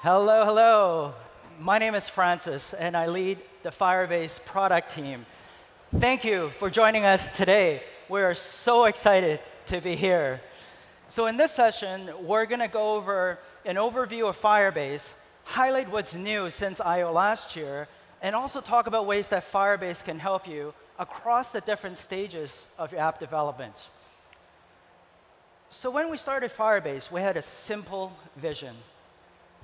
Hello, hello. My name is Francis, and I lead the Firebase product team. Thank you for joining us today. We are so excited to be here. So in this session, we're going to go over an overview of Firebase, highlight what's new since I/O last year, and also talk about ways that Firebase can help you across the different stages of your app development. So when we started Firebase, we had a simple vision: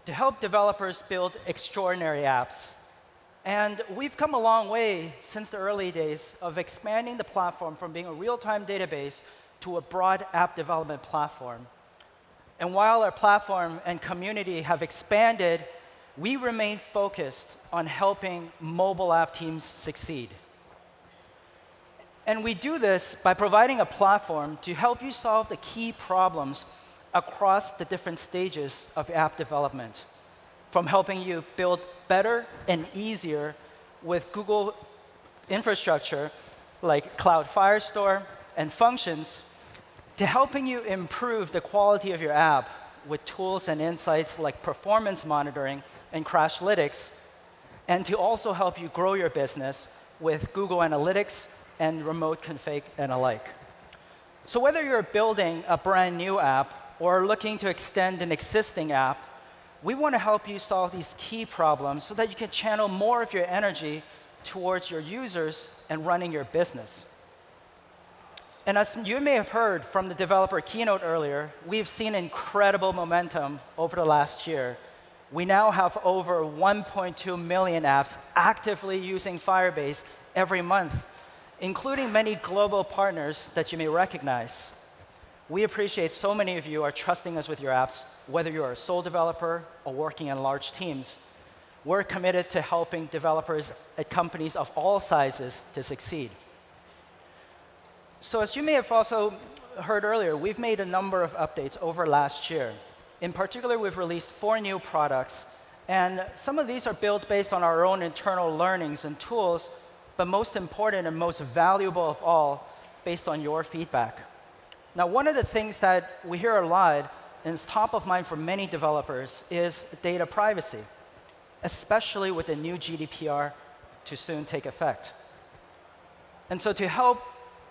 to help developers build extraordinary apps. And we've come a long way since the early days of expanding the platform from being a real-time database to a broad app development platform. And while our platform and community have expanded, we remain focused on helping mobile app teams succeed. And we do this by providing a platform to help you solve the key problems across the different stages of app development, from helping you build better and easier with Google infrastructure like Cloud Firestore and functions, to helping you improve the quality of your app with tools and insights like performance monitoring and Crashlytics, and to also help you grow your business with Google Analytics and remote config and alike. So whether you're building a brand new app or looking to extend an existing app, we want to help you solve these key problems so that you can channel more of your energy towards your users and running your business. And as you may have heard from the developer keynote earlier, we've seen incredible momentum over the last year. We now have over 1.2 million apps actively using Firebase every month, including many global partners that you may recognize. We appreciate so many of you are trusting us with your apps, whether you're a sole developer or working in large teams. We're committed to helping developers at companies of all sizes to succeed. So as you may have also heard earlier, we've made a number of updates over last year. In particular, we've released 4 new products. And some of these are built based on our own internal learnings and tools, but most important and most valuable of all, based on your feedback. Now, one of the things that we hear a lot and is top of mind for many developers is data privacy, especially with the new GDPR to soon take effect. And so to help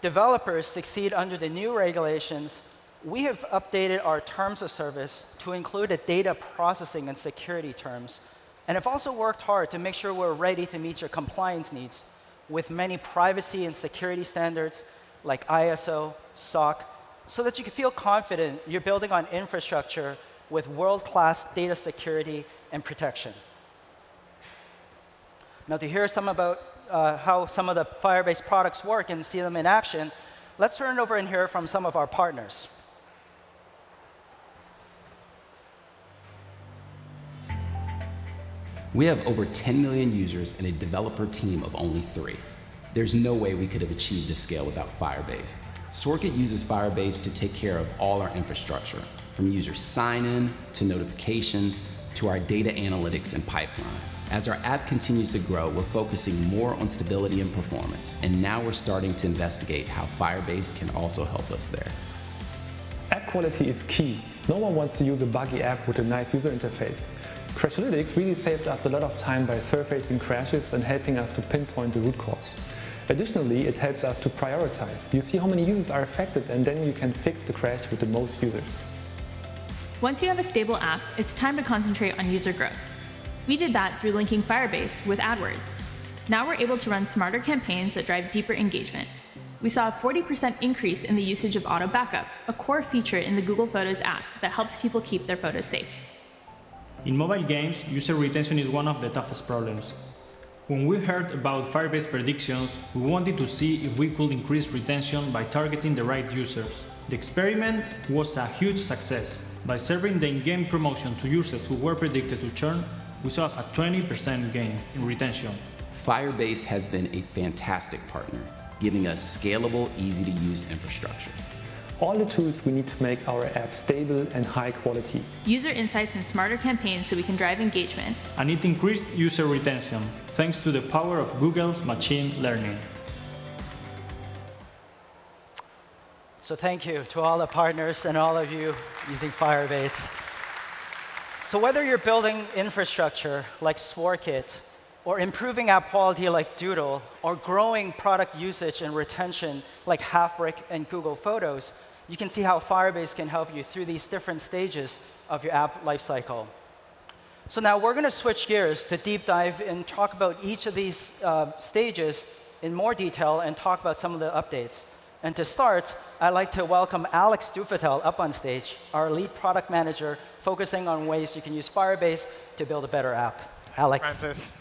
developers succeed under the new regulations, we have updated our terms of service to include a data processing and security terms, and have also worked hard to make sure we're ready to meet your compliance needs with many privacy and security standards like ISO, SOC, so that you can feel confident you're building on infrastructure with world-class data security and protection. Now, to hear some about how some of the Firebase products work and see them in action, let's turn it over and hear from some of our partners. We have over 10 million users and a developer team of only 3. There's no way we could have achieved this scale without Firebase. Sorkit uses Firebase to take care of all our infrastructure, from user sign-in to notifications to our data analytics and pipeline. As our app continues to grow, we're focusing more on stability and performance, and now we're starting to investigate how Firebase can also help us there. App quality is key. No one wants to use a buggy app with a nice user interface. Crashlytics really saved us a lot of time by surfacing crashes and helping us to pinpoint the root cause. Additionally, it helps us to prioritize. You see how many users are affected, and then you can fix the crash with the most users. Once you have a stable app, it's time to concentrate on user growth. We did that through linking Firebase with AdWords. Now we're able to run smarter campaigns that drive deeper engagement. We saw a 40% increase in the usage of auto backup, a core feature in the Google Photos app that helps people keep their photos safe. In mobile games, user retention is one of the toughest problems. When we heard about Firebase Predictions, we wanted to see if we could increase retention by targeting the right users. The experiment was a huge success. By serving the in-game promotion to users who were predicted to churn, we saw a 20% gain in retention. Firebase has been a fantastic partner, giving us scalable, easy-to-use infrastructure. All the tools we need to make our app stable and high quality. User insights and smarter campaigns so we can drive engagement. And it increased user retention, thanks to the power of Google's machine learning. So thank you to all the partners and all of you using Firebase. So whether you're building infrastructure like SwareKit, or improving app quality like Doodle, or growing product usage and retention like Halfbrick and Google Photos, you can see how Firebase can help you through these different stages of your app lifecycle. So now we're going to switch gears to deep dive and talk about each of these stages in more detail and talk about some of the updates. And to start, I'd like to welcome Alex Dufetel up on stage, our lead product manager, focusing on ways you can use Firebase to build a better app. Alex. Francis.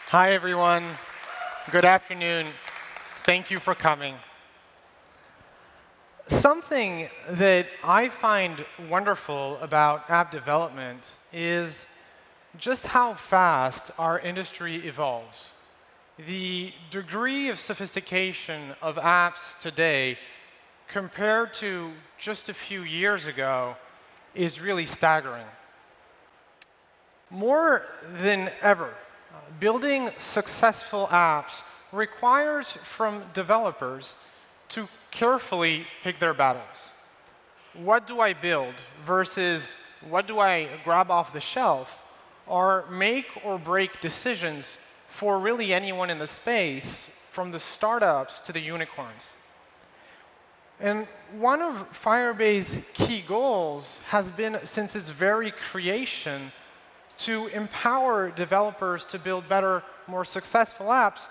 Hi, everyone. Good afternoon. Thank you for coming. Something that I find wonderful about app development is just how fast our industry evolves. The degree of sophistication of apps today compared to just a few years ago is really staggering. More than ever, building successful apps requires from developers to carefully pick their battles. What do I build versus what do I grab off the shelf are make or break decisions for really anyone in the space, from the startups to the unicorns. And one of Firebase's key goals has been, since its very creation, to empower developers to build better, more successful apps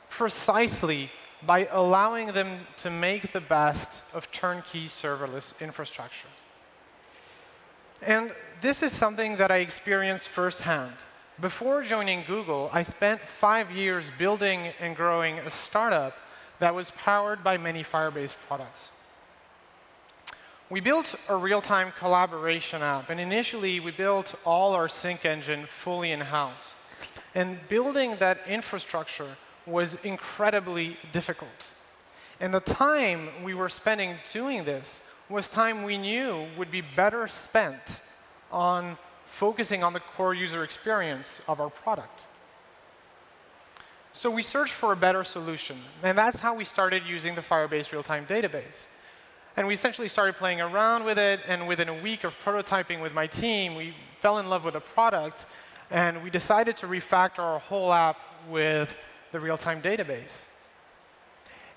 precisely by allowing them to make the best of turnkey serverless infrastructure. And this is something that I experienced firsthand. Before joining Google, I spent 5 years building and growing a startup that was powered by many Firebase products. We built a real-time collaboration app, and initially we built all our sync engine fully in-house. And building that infrastructure was incredibly difficult. And the time we were spending doing this was time we knew would be better spent on focusing on the core user experience of our product. So we searched for a better solution, and that's how we started using the Firebase real-time database. And we essentially started playing around with it, and within a week of prototyping with my team, we fell in love with the product, and we decided to refactor our whole app with the real-time database.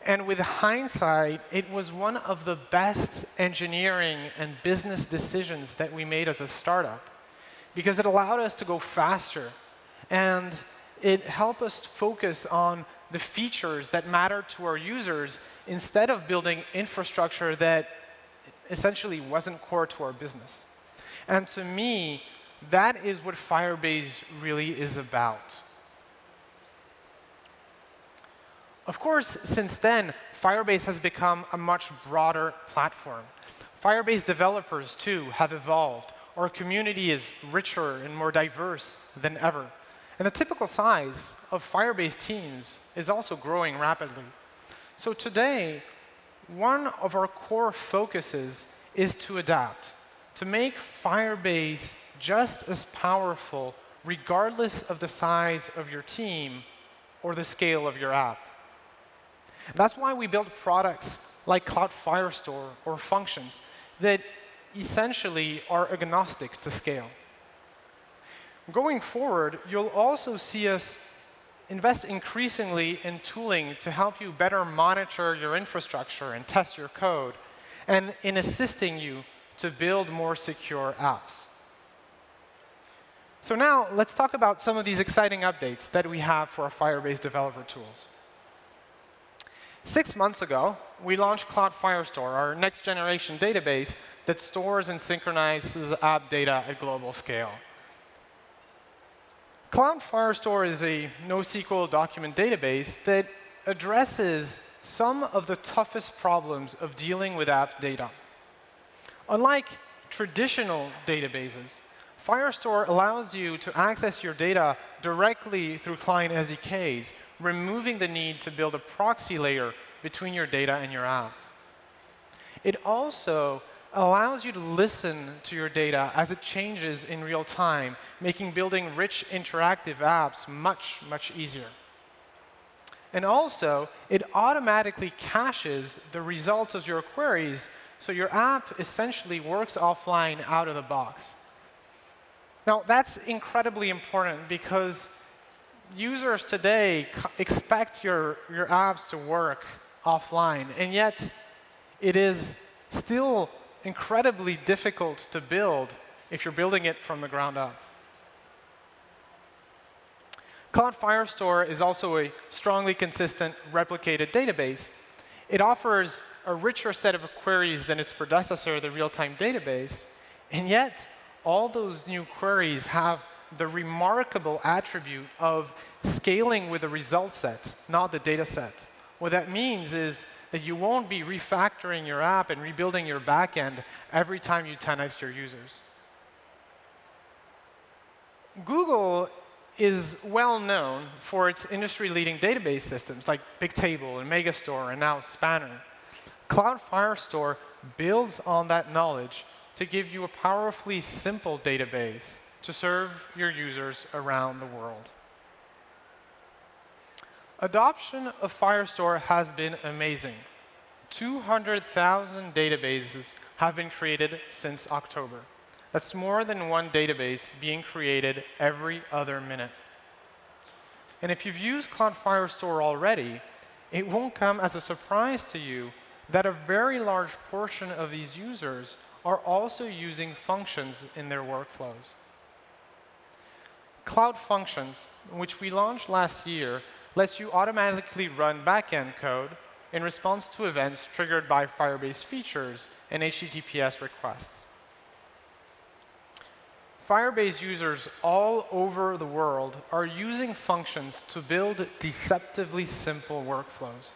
And with hindsight, it was one of the best engineering and business decisions that we made as a startup, because it allowed us to go faster, and it helped us focus on the features that matter to our users instead of building infrastructure that essentially wasn't core to our business. And to me, that is what Firebase really is about. Of course, since then, Firebase has become a much broader platform. Firebase developers, too, have evolved. Our community is richer and more diverse than ever. And the typical size of Firebase teams is also growing rapidly. So today, one of our core focuses is to adapt, to make Firebase just as powerful regardless of the size of your team or the scale of your app. That's why we built products like Cloud Firestore or Functions that essentially are agnostic to scale. Going forward, you'll also see us invest increasingly in tooling to help you better monitor your infrastructure and test your code, and in assisting you to build more secure apps. So now, let's talk about some of these exciting updates that we have for our Firebase developer tools. 6 months ago, we launched Cloud Firestore, our next-generation database that stores and synchronizes app data at global scale. Cloud Firestore is a NoSQL document database that addresses some of the toughest problems of dealing with app data. Unlike traditional databases, Firestore allows you to access your data directly through client SDKs, removing the need to build a proxy layer between your data and your app. It also allows you to listen to your data as it changes in real time, making building rich interactive apps much, much easier. And also, it automatically caches the results of your queries, so your app essentially works offline out of the box. Now, that's incredibly important because users today expect your apps to work offline, and yet it is still incredibly difficult to build if you're building it from the ground up. Cloud Firestore is also a strongly consistent replicated database. It offers a richer set of queries than its predecessor, the real-time database, and yet all those new queries have the remarkable attribute of scaling with the result set, not the data set. What that means is that you won't be refactoring your app and rebuilding your backend every time you 10x your users. Google is well known for its industry-leading database systems like Bigtable and Megastore and now Spanner. Cloud Firestore builds on that knowledge to give you a powerfully simple database to serve your users around the world. Adoption of Firestore has been amazing. 200,000 databases have been created since October. That's more than one database being created every other minute. And if you've used Cloud Firestore already, it won't come as a surprise to you that a very large portion of these users are also using functions in their workflows. Cloud Functions, which we launched last year, lets you automatically run backend code in response to events triggered by Firebase features and HTTPS requests. Firebase users all over the world are using functions to build deceptively simple workflows.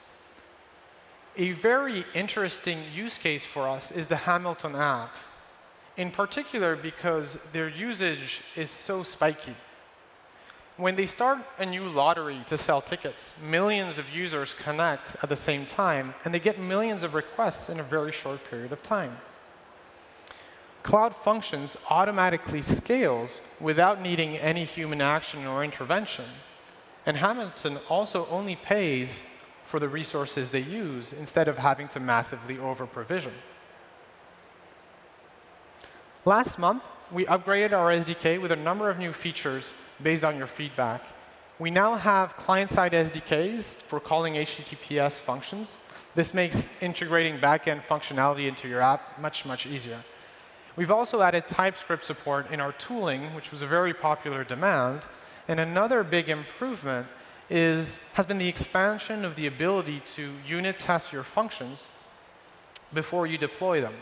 A very interesting use case for us is the Hamilton app, in particular because their usage is so spiky. When they start a new lottery to sell tickets, millions of users connect at the same time, and they get millions of requests in a very short period of time. Cloud Functions automatically scales without needing any human action or intervention. And Hamilton also only pays for the resources they use instead of having to massively over-provision. Last month, we upgraded our SDK with a number of new features based on your feedback. We now have client-side SDKs for calling HTTPS functions. This makes integrating backend functionality into your app much, much easier. We've also added TypeScript support in our tooling, which was a very popular demand. And another big improvement has been the expansion of the ability to unit test your functions before you deploy them,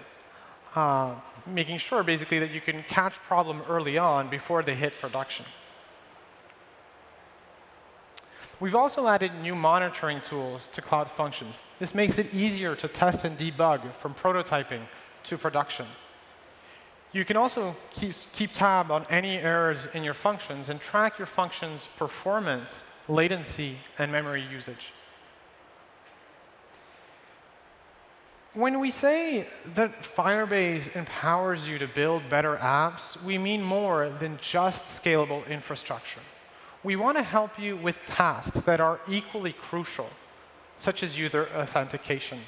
making sure basically that you can catch problem early on before they hit production. We've also added new monitoring tools to Cloud Functions. This makes it easier to test and debug from prototyping to production. You can also keep tab on any errors in your functions and track your functions' performance, latency, and memory usage. When we say that Firebase empowers you to build better apps, we mean more than just scalable infrastructure. We want to help you with tasks that are equally crucial, such as user authentication.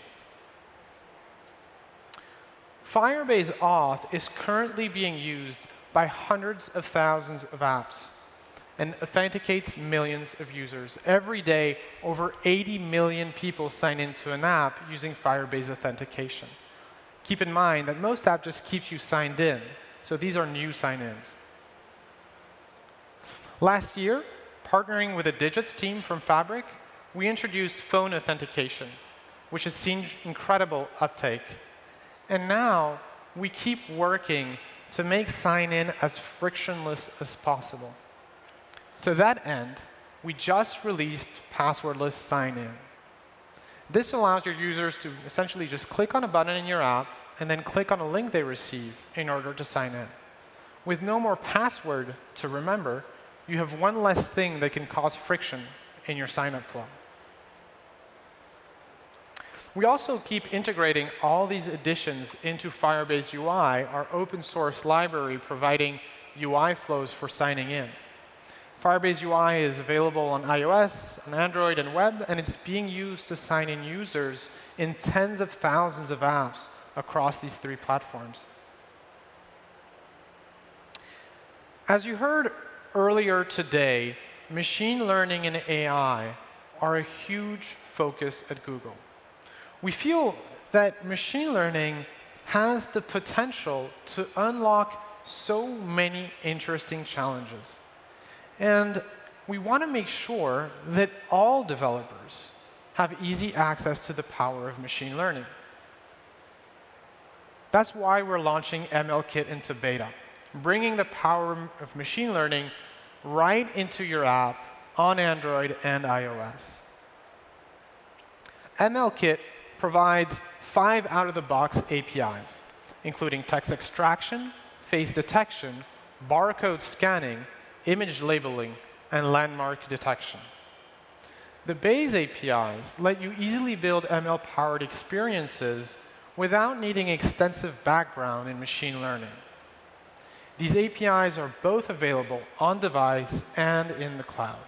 Firebase Auth is currently being used by hundreds of thousands of apps and authenticates millions of users. Every day, over 80 million people sign into an app using Firebase Authentication. Keep in mind that most apps just keep you signed in, so these are new sign-ins. Last year, partnering with the Digits team from Fabric, we introduced phone authentication, which has seen incredible uptake. And now, we keep working to make sign-in as frictionless as possible. To that end, we just released passwordless sign-in. This allows your users to essentially just click on a button in your app and then click on a link they receive in order to sign in. With no more password to remember, you have one less thing that can cause friction in your sign-up flow. We also keep integrating all these additions into Firebase UI, our open source library providing UI flows for signing in. Firebase UI is available on iOS, on Android, and web, and it's being used to sign in users in tens of thousands of apps across these three platforms. As you heard earlier today, machine learning and AI are a huge focus at Google. We feel that machine learning has the potential to unlock so many interesting challenges. And we want to make sure that all developers have easy access to the power of machine learning. That's why we're launching MLKit into beta, bringing the power of machine learning right into your app on Android and iOS. MLKit provides 5 out-of-the-box APIs, including text extraction, face detection, barcode scanning, image labeling, and landmark detection. The base APIs let you easily build ML-powered experiences without needing extensive background in machine learning. These APIs are both available on device and in the cloud.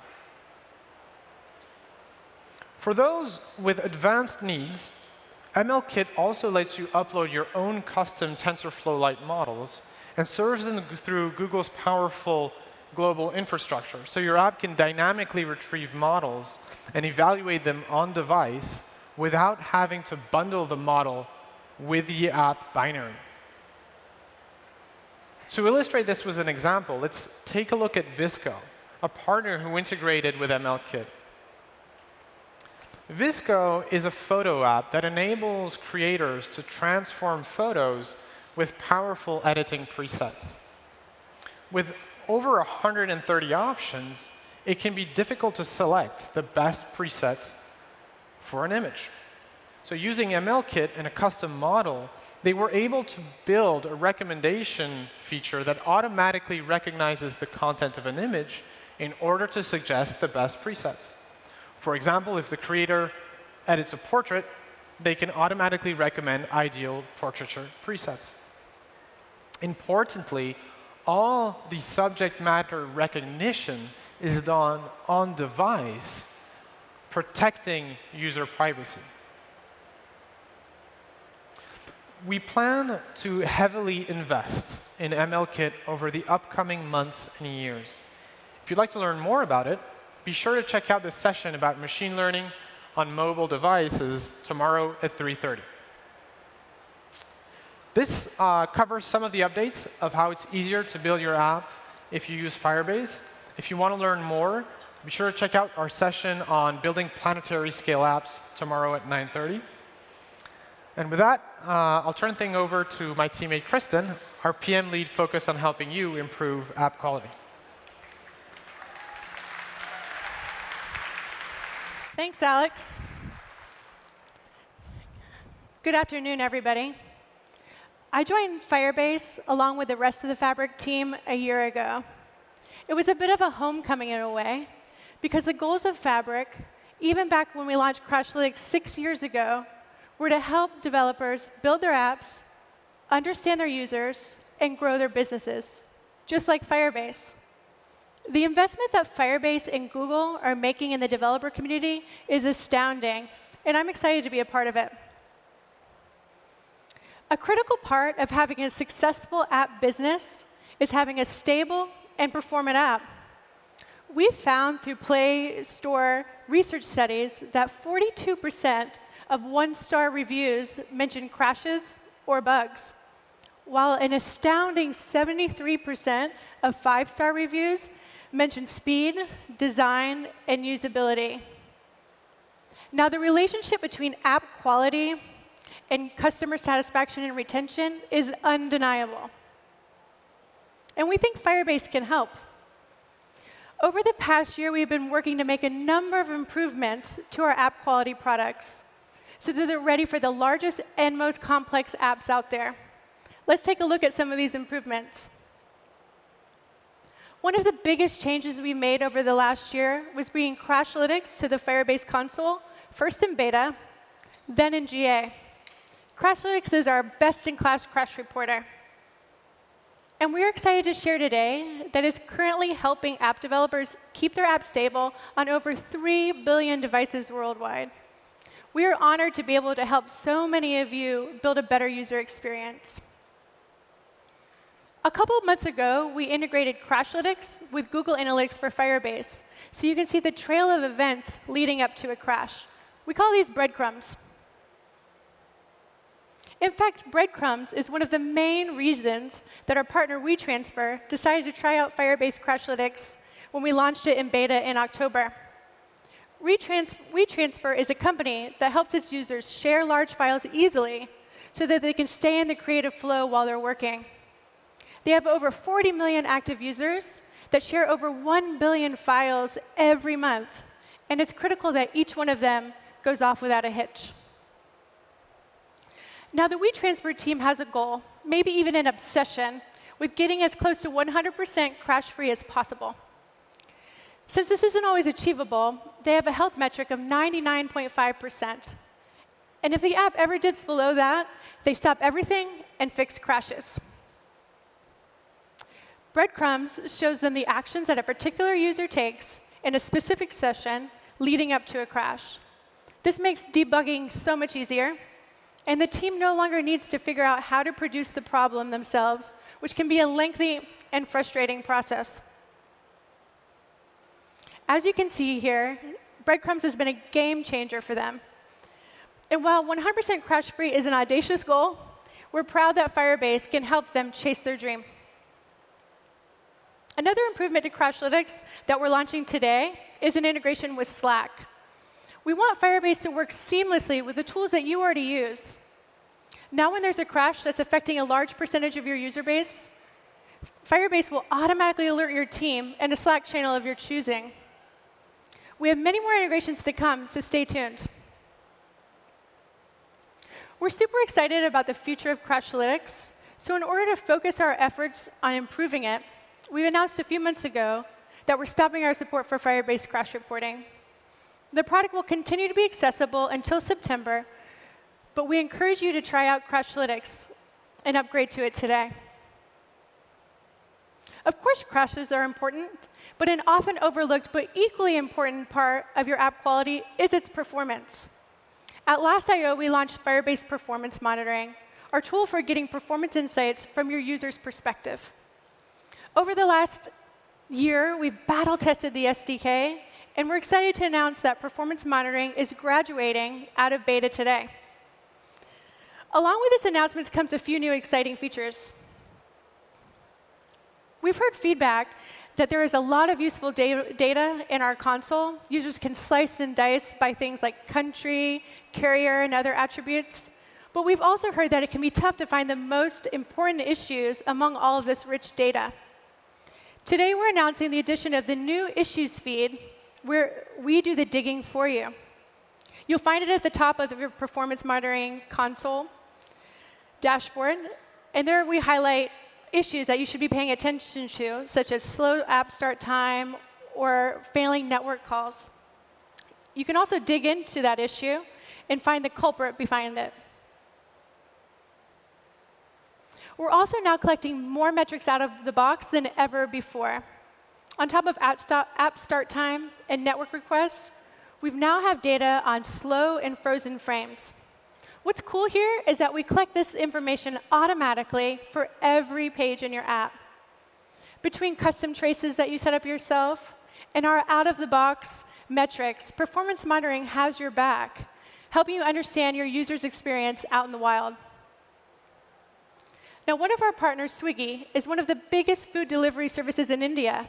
For those with advanced needs, MLKit also lets you upload your own custom TensorFlow-like models and serves them through Google's powerful global infrastructure. So your app can dynamically retrieve models and evaluate them on device without having to bundle the model with the app binary. To illustrate this with an example, let's take a look at Visco, a partner who integrated with MLKit. Visco is a photo app that enables creators to transform photos with powerful editing presets. With over 130 options, it can be difficult to select the best preset for an image. So using MLKit and a custom model, they were able to build a recommendation feature that automatically recognizes the content of an image in order to suggest the best presets. For example, if the creator edits a portrait, they can automatically recommend ideal portraiture presets. Importantly, all the subject matter recognition is done on device, protecting user privacy. We plan to heavily invest in MLKit over the upcoming months and years. If you'd like to learn more about it, be sure to check out this session about machine learning on mobile devices tomorrow at 3:30. This covers some of the updates of how it's easier to build your app if you use Firebase. If you want to learn more, be sure to check out our session on building planetary scale apps tomorrow at 9:30. And with that, I'll turn the thing over to my teammate Kristen, our PM lead focused on helping you improve app quality. Thanks, Alex. Good afternoon, everybody. I joined Firebase along with the rest of the Fabric team a year ago. It was a bit of a homecoming in a way, because the goals of Fabric, even back when we launched Crashlytics 6 years ago, were to help developers build their apps, understand their users, and grow their businesses, just like Firebase. The investment that Firebase and Google are making in the developer community is astounding, and I'm excited to be a part of it. A critical part of having a successful app business is having a stable and performant app. We've found through Play Store research studies that 42% of 1-star reviews mention crashes or bugs, while an astounding 73% of 5-star reviews mention speed, design, and usability. Now, the relationship between app quality and customer satisfaction and retention is undeniable. And we think Firebase can help. Over the past year, we've been working to make a number of improvements to our app quality products so that they're ready for the largest and most complex apps out there. Let's take a look at some of these improvements. One of the biggest changes we made over the last year was bringing Crashlytics to the Firebase console, first in beta, then in GA. Crashlytics is our best-in-class crash reporter. And we're excited to share today that it's currently helping app developers keep their apps stable on over 3 billion devices worldwide. We are honored to be able to help so many of you build a better user experience. A couple of months ago, we integrated Crashlytics with Google Analytics for Firebase, so you can see the trail of events leading up to a crash. We call these breadcrumbs. In fact, breadcrumbs is one of the main reasons that our partner WeTransfer decided to try out Firebase Crashlytics when we launched it in beta in October. WeTransfer is a company that helps its users share large files easily so that they can stay in the creative flow while they're working. They have over 40 million active users that share over 1 billion files every month, and it's critical that each one of them goes off without a hitch. Now, the WeTransfer team has a goal, maybe even an obsession, with getting as close to 100% crash-free as possible. Since this isn't always achievable, they have a health metric of 99.5%. And if the app ever dips below that, they stop everything and fix crashes. Breadcrumbs shows them the actions that a particular user takes in a specific session leading up to a crash. This makes debugging so much easier, and the team no longer needs to figure out how to produce the problem themselves, which can be a lengthy and frustrating process. As you can see here, Breadcrumbs has been a game changer for them. And while 100% crash-free is an audacious goal, we're proud that Firebase can help them chase their dream. Another improvement to Crashlytics that we're launching today is an integration with Slack. We want Firebase to work seamlessly with the tools that you already use. Now when there's a crash that's affecting a large percentage of your user base, Firebase will automatically alert your team and a Slack channel of your choosing. We have many more integrations to come, so stay tuned. We're super excited about the future of Crashlytics, so in order to focus our efforts on improving it, we announced a few months ago that we're stopping our support for Firebase crash reporting. The product will continue to be accessible until September, but we encourage you to try out Crashlytics and upgrade to it today. Of course, crashes are important, but an often overlooked but equally important part of your app quality is its performance. At last I/O, we launched Firebase Performance Monitoring, our tool for getting performance insights from your user's perspective. Over the last year, we've battle-tested the SDK, and we're excited to announce that performance monitoring is graduating out of beta today. Along with this announcement comes a few new exciting features. We've heard feedback that there is a lot of useful data in our console. Users can slice and dice by things like country, carrier, and other attributes. But we've also heard that it can be tough to find the most important issues among all of this rich data. Today, we're announcing the addition of the new issues feed, where we do the digging for you. You'll find it at the top of your performance monitoring console dashboard. And there we highlight issues that you should be paying attention to, such as slow app start time or failing network calls. You can also dig into that issue and find the culprit behind it. We're also now collecting more metrics out of the box than ever before. On top of app start time and network requests, we now have data on slow and frozen frames. What's cool here is that we collect this information automatically for every page in your app. Between custom traces that you set up yourself and our out-of-the-box metrics, performance monitoring has your back, helping you understand your user's experience out in the wild. Now, one of our partners, Swiggy, is one of the biggest food delivery services in India.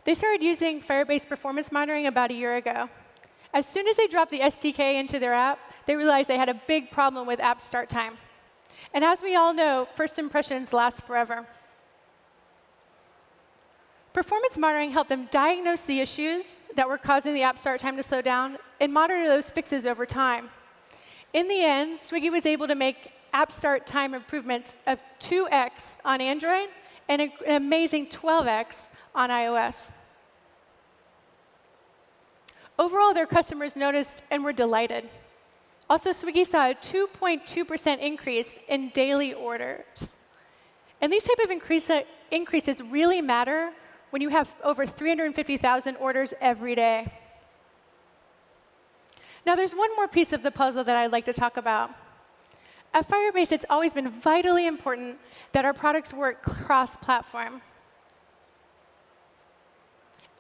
They started using Firebase Performance Monitoring about a year ago. As soon as they dropped the SDK into their app, they realized they had a big problem with app start time. And as we all know, first impressions last forever. Performance monitoring helped them diagnose the issues that were causing the app start time to slow down and monitor those fixes over time. In the end, Swiggy was able to make app start time improvements of 2x on Android and an amazing 12x on iOS. Overall, their customers noticed and were delighted. Also, Swiggy saw a 2.2% increase in daily orders. And these type of increases really matter when you have over 350,000 orders every day. Now, there's one more piece of the puzzle that I'd like to talk about. At Firebase, it's always been vitally important that our products work cross-platform.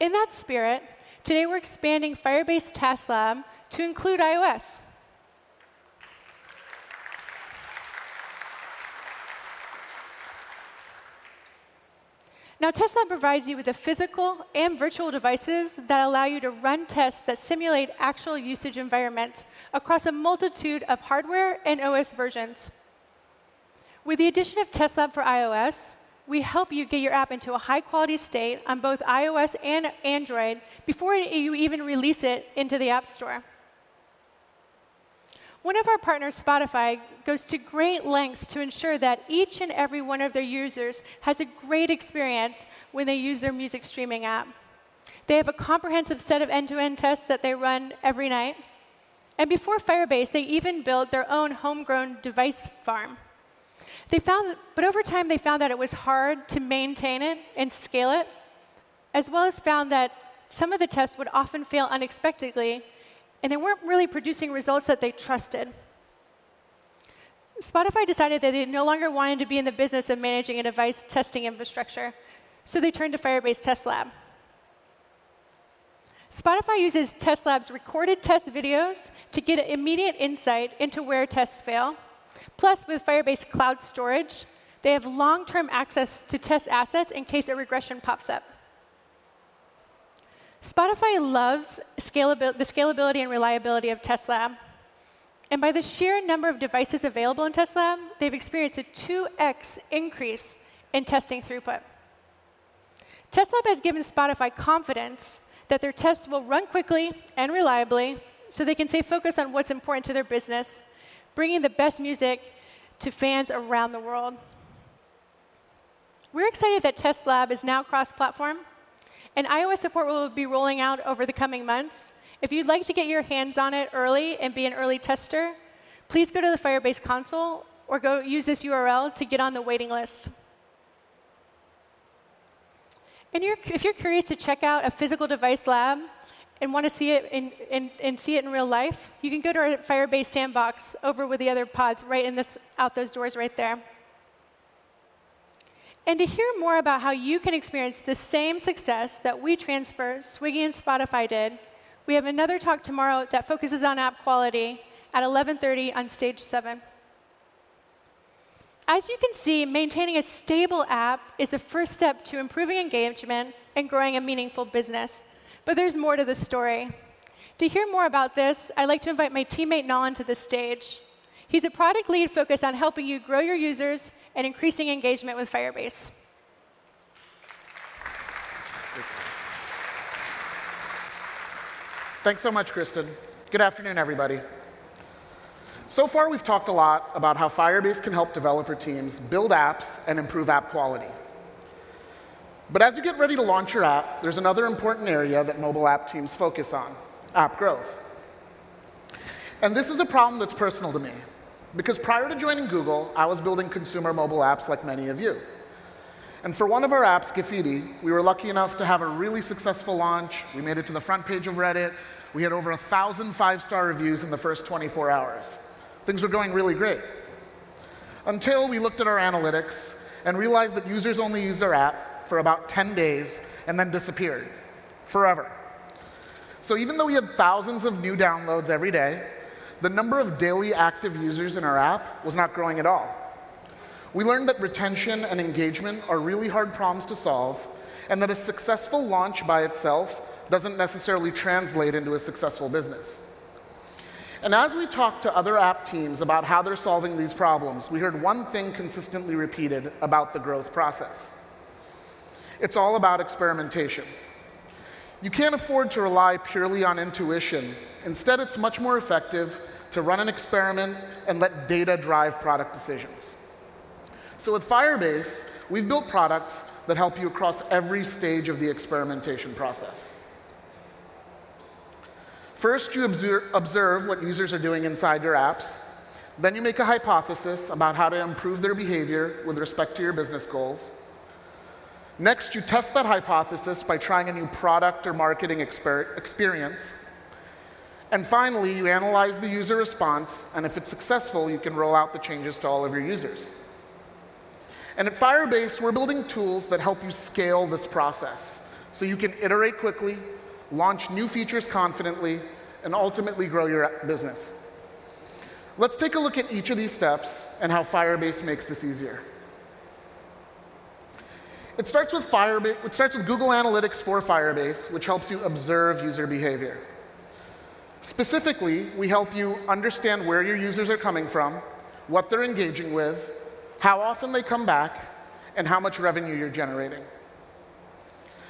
In that spirit, today we're expanding Firebase Test Lab to include iOS. Now, Test Lab provides you with the physical and virtual devices that allow you to run tests that simulate actual usage environments across a multitude of hardware and OS versions. With the addition of Test Lab for iOS, we help you get your app into a high-quality state on both iOS and Android before you even release it into the App Store. One of our partners, Spotify, goes to great lengths to ensure that each and every one of their users has a great experience when they use their music streaming app. They have a comprehensive set of end-to-end tests that they run every night. And before Firebase, they even built their own homegrown device farm. But over time, they found that it was hard to maintain it and scale it, as well as found that some of the tests would often fail unexpectedly, and they weren't really producing results that they trusted. Spotify decided that they no longer wanted to be in the business of managing a device testing infrastructure, so they turned to Firebase Test Lab. Spotify uses Test Lab's recorded test videos to get immediate insight into where tests fail. Plus, with Firebase Cloud Storage, they have long-term access to test assets in case a regression pops up. Spotify loves the scalability and reliability of Test Lab. And by the sheer number of devices available in Test Lab, they've experienced a 2x increase in testing throughput. Test Lab has given Spotify confidence that their tests will run quickly and reliably so they can stay focused on what's important to their business, bringing the best music to fans around the world. We're excited that Test Lab is now cross-platform, and iOS support will be rolling out over the coming months. If you'd like to get your hands on it early and be an early tester, please go to the Firebase console or go use this URL to get on the waiting list. And if you're curious to check out a physical device lab and want to see it in real life, you can go to our Firebase sandbox over with the other pods right out those doors right there. And to hear more about how you can experience the same success that Swiggy and Spotify did, we have another talk tomorrow that focuses on app quality at 11:30 on stage 7. As you can see, maintaining a stable app is the first step to improving engagement and growing a meaningful business. But there's more to the story. To hear more about this, I'd like to invite my teammate Nalin to the stage. He's a product lead focused on helping you grow your users and increasing engagement with Firebase. Thanks so much, Kristen. Good afternoon, everybody. So far, we've talked a lot about how Firebase can help developer teams build apps and improve app quality. But as you get ready to launch your app, there's another important area that mobile app teams focus on: app growth. And this is a problem that's personal to me, because prior to joining Google, I was building consumer mobile apps like many of you. And for one of our apps, Graffiti, we were lucky enough to have a really successful launch. We made it to the front page of Reddit. We had over 1,000 5-star reviews in the first 24 hours. Things were going really great. Until we looked at our analytics and realized that users only used our app for about 10 days and then disappeared forever. So even though we had thousands of new downloads every day, the number of daily active users in our app was not growing at all. We learned that retention and engagement are really hard problems to solve, and that a successful launch by itself doesn't necessarily translate into a successful business. And as we talked to other app teams about how they're solving these problems, we heard one thing consistently repeated about the growth process. It's all about experimentation. You can't afford to rely purely on intuition. Instead, it's much more effective to run an experiment and let data drive product decisions. So with Firebase, we've built products that help you across every stage of the experimentation process. First, you observe what users are doing inside your apps. Then you make a hypothesis about how to improve their behavior with respect to your business goals. Next, you test that hypothesis by trying a new product or marketing experience. And finally, you analyze the user response, and if it's successful, you can roll out the changes to all of your users. And at Firebase, we're building tools that help you scale this process, so you can iterate quickly, launch new features confidently, and ultimately grow your business. Let's take a look at each of these steps and how Firebase makes this easier. It starts with Google Analytics for Firebase, which helps you observe user behavior. Specifically, we help you understand where your users are coming from, what they're engaging with, how often they come back, and how much revenue you're generating.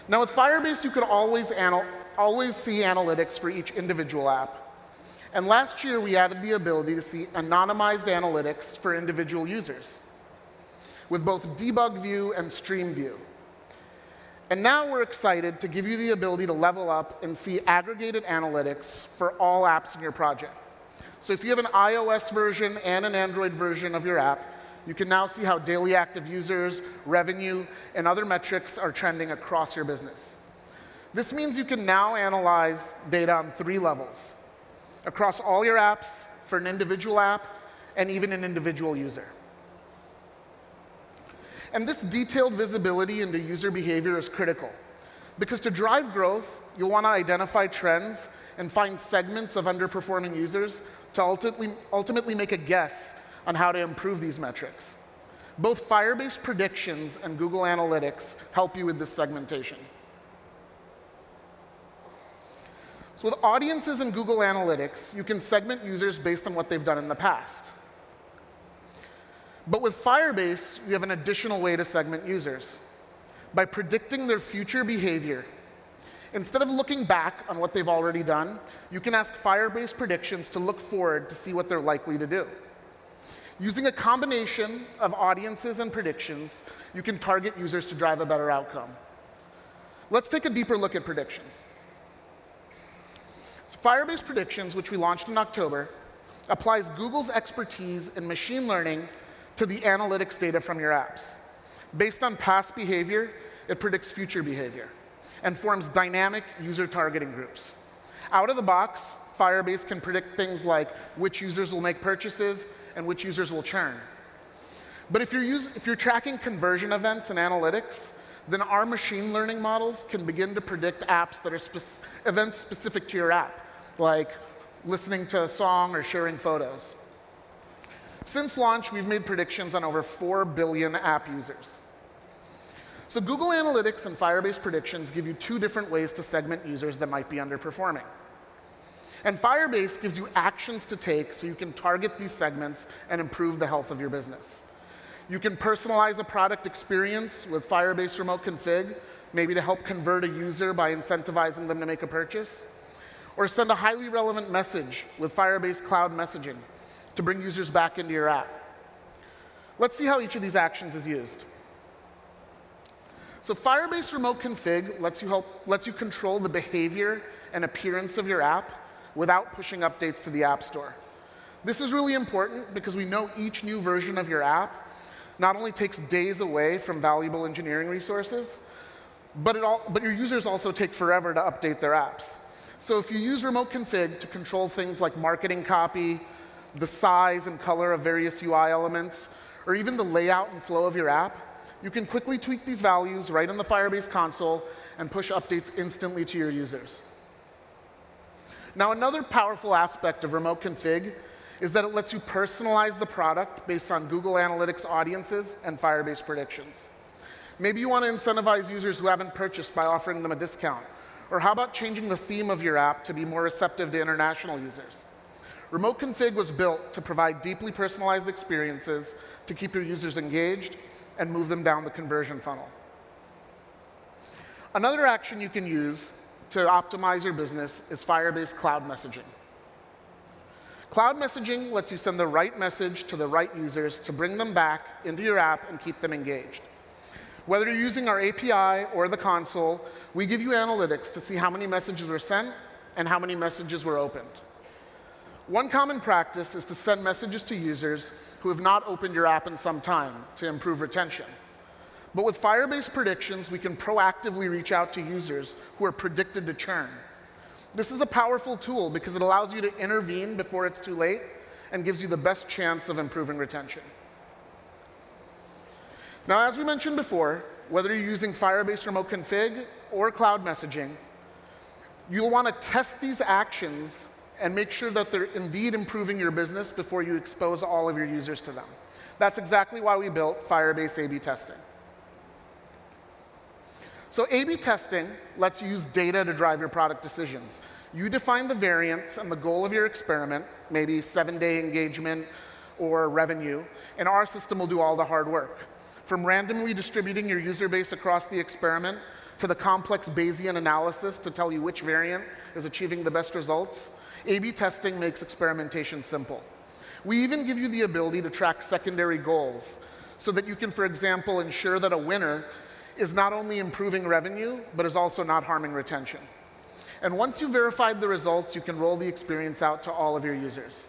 Now, with Firebase, you could always see analytics for each individual app. And last year, we added the ability to see anonymized analytics for individual users with both debug view and stream view. And now we're excited to give you the ability to level up and see aggregated analytics for all apps in your project. So if you have an iOS version and an Android version of your app, you can now see how daily active users, revenue, and other metrics are trending across your business. This means you can now analyze data on 3 levels, across all your apps, for an individual app, and even an individual user. And this detailed visibility into user behavior is critical, because to drive growth, you'll want to identify trends and find segments of underperforming users to ultimately make a guess on how to improve these metrics. Both Firebase Predictions and Google Analytics help you with this segmentation. So with audiences in Google Analytics, you can segment users based on what they've done in the past. But with Firebase, you have an additional way to segment users, by predicting their future behavior. Instead of looking back on what they've already done, you can ask Firebase Predictions to look forward to see what they're likely to do. Using a combination of audiences and predictions, you can target users to drive a better outcome. Let's take a deeper look at predictions. So Firebase Predictions, which we launched in October, applies Google's expertise in machine learning to the analytics data from your apps. Based on past behavior, it predicts future behavior and forms dynamic user targeting groups. Out of the box, Firebase can predict things like which users will make purchases and which users will churn. But if you're tracking conversion events in analytics, then our machine learning models can begin to predict apps that are events specific to your app, like listening to a song or sharing photos. Since launch, we've made predictions on over 4 billion app users. So Google Analytics and Firebase Predictions give you 2 different ways to segment users that might be underperforming. And Firebase gives you actions to take so you can target these segments and improve the health of your business. You can personalize a product experience with Firebase Remote Config, maybe to help convert a user by incentivizing them to make a purchase, or send a highly relevant message with Firebase Cloud Messaging to bring users back into your app. Let's see how each of these actions is used. So Firebase Remote Config lets you control the behavior and appearance of your app without pushing updates to the App Store. This is really important because we know each new version of your app not only takes days away from valuable engineering resources, but your users also take forever to update their apps. So if you use Remote Config to control things like marketing copy, the size and color of various UI elements, or even the layout and flow of your app, you can quickly tweak these values right in the Firebase console and push updates instantly to your users. Now, another powerful aspect of Remote Config is that it lets you personalize the product based on Google Analytics audiences and Firebase Predictions. Maybe you want to incentivize users who haven't purchased by offering them a discount. Or how about changing the theme of your app to be more receptive to international users? Remote Config was built to provide deeply personalized experiences to keep your users engaged and move them down the conversion funnel. Another action you can use to optimize your business is Firebase Cloud Messaging. Cloud Messaging lets you send the right message to the right users to bring them back into your app and keep them engaged. Whether you're using our API or the console, we give you analytics to see how many messages were sent and how many messages were opened. One common practice is to send messages to users who have not opened your app in some time to improve retention. But with Firebase Predictions, we can proactively reach out to users who are predicted to churn. This is a powerful tool because it allows you to intervene before it's too late and gives you the best chance of improving retention. Now, as we mentioned before, whether you're using Firebase Remote Config or cloud messaging, you'll want to test these actions and make sure that they're indeed improving your business before you expose all of your users to them. That's exactly why we built Firebase A/B testing. So A/B testing lets you use data to drive your product decisions. You define the variance and the goal of your experiment, maybe 7-day engagement or revenue, and our system will do all the hard work. From randomly distributing your user base across the experiment to the complex Bayesian analysis to tell you which variant is achieving the best results, A/B testing makes experimentation simple. We even give you the ability to track secondary goals so that you can, for example, ensure that a winner is not only improving revenue, but is also not harming retention. And once you've verified the results, you can roll the experience out to all of your users.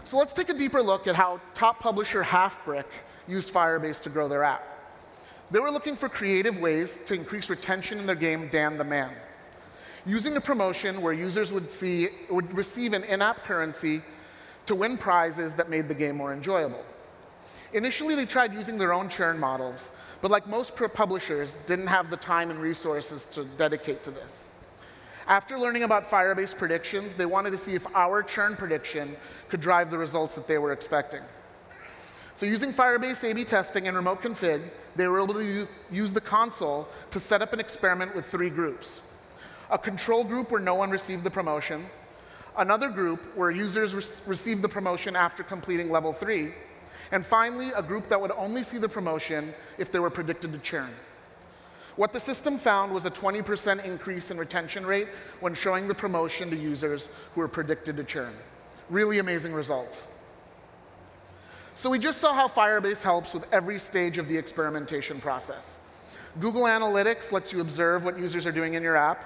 So let's take a deeper look at how top publisher Halfbrick used Firebase to grow their app. They were looking for creative ways to increase retention in their game, Dan the Man, using a promotion where users would receive an in-app currency to win prizes that made the game more enjoyable. Initially, they tried using their own churn models, but like most publishers, didn't have the time and resources to dedicate to this. After learning about Firebase Predictions, they wanted to see if our churn prediction could drive the results that they were expecting. So using Firebase A/B testing and remote config, they were able to use the console to set up an experiment with 3 groups. A control group where no one received the promotion, another group where users received the promotion after completing level 3, and finally, a group that would only see the promotion if they were predicted to churn. What the system found was a 20% increase in retention rate when showing the promotion to users who were predicted to churn. Really amazing results. So we just saw how Firebase helps with every stage of the experimentation process. Google Analytics lets you observe what users are doing in your app,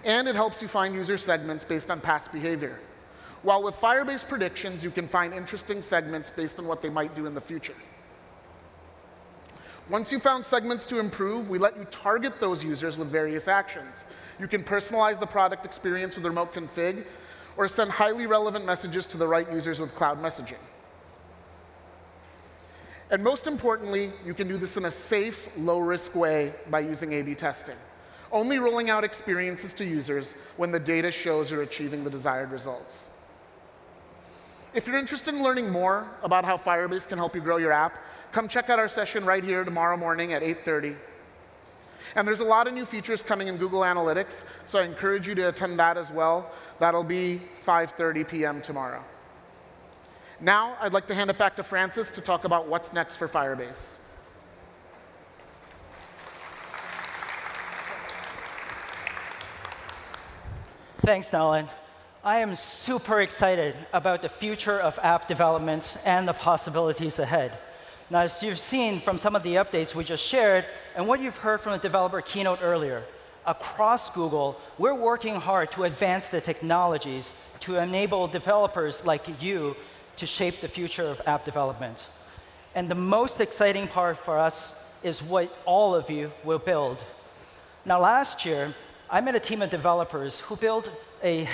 and it helps you find user segments based on past behavior. While with Firebase Predictions, you can find interesting segments based on what they might do in the future. Once you've found segments to improve, we let you target those users with various actions. You can personalize the product experience with remote config, or send highly relevant messages to the right users with cloud messaging. And most importantly, you can do this in a safe, low-risk way by using A/B testing, only rolling out experiences to users when the data shows you're achieving the desired results. If you're interested in learning more about how Firebase can help you grow your app, come check out our session right here tomorrow morning at 8:30. And there's a lot of new features coming in Google Analytics, so I encourage you to attend that as well. That'll be 5:30 p.m. tomorrow. Now, I'd like to hand it back to Francis to talk about what's next for Firebase. Thanks, Nalin. I am super excited about the future of app development and the possibilities ahead. Now, as you've seen from some of the updates we just shared, and what you've heard from the developer keynote earlier, across Google, we're working hard to advance the technologies to enable developers like you to shape the future of app development. And the most exciting part for us is what all of you will build. Now, last year, I met a team of developers who built a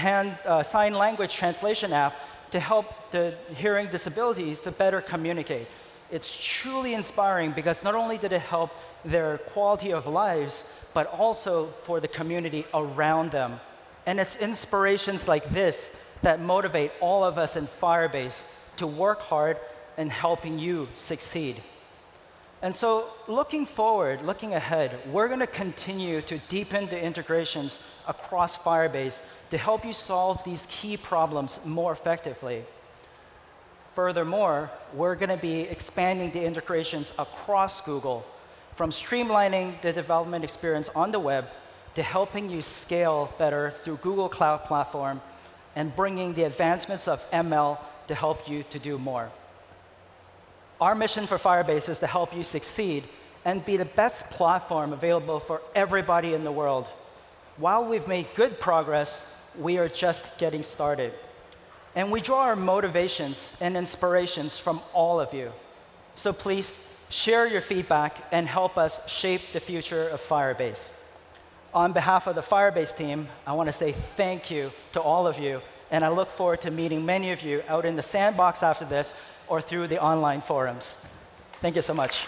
sign language translation app to help the hearing disabilities to better communicate. It's truly inspiring because not only did it help their quality of lives, but also for the community around them. And it's inspirations like this that motivate all of us in Firebase to work hard in helping you succeed. And so looking forward, looking ahead, we're going to continue to deepen the integrations across Firebase to help you solve these key problems more effectively. Furthermore, we're going to be expanding the integrations across Google, from streamlining the development experience on the web to helping you scale better through Google Cloud Platform and bringing the advancements of ML to help you to do more. Our mission for Firebase is to help you succeed and be the best platform available for everybody in the world. While we've made good progress, we are just getting started. And we draw our motivations and inspirations from all of you. So please share your feedback and help us shape the future of Firebase. On behalf of the Firebase team, I want to say thank you to all of you. And I look forward to meeting many of you out in the sandbox after this or through the online forums. Thank you so much.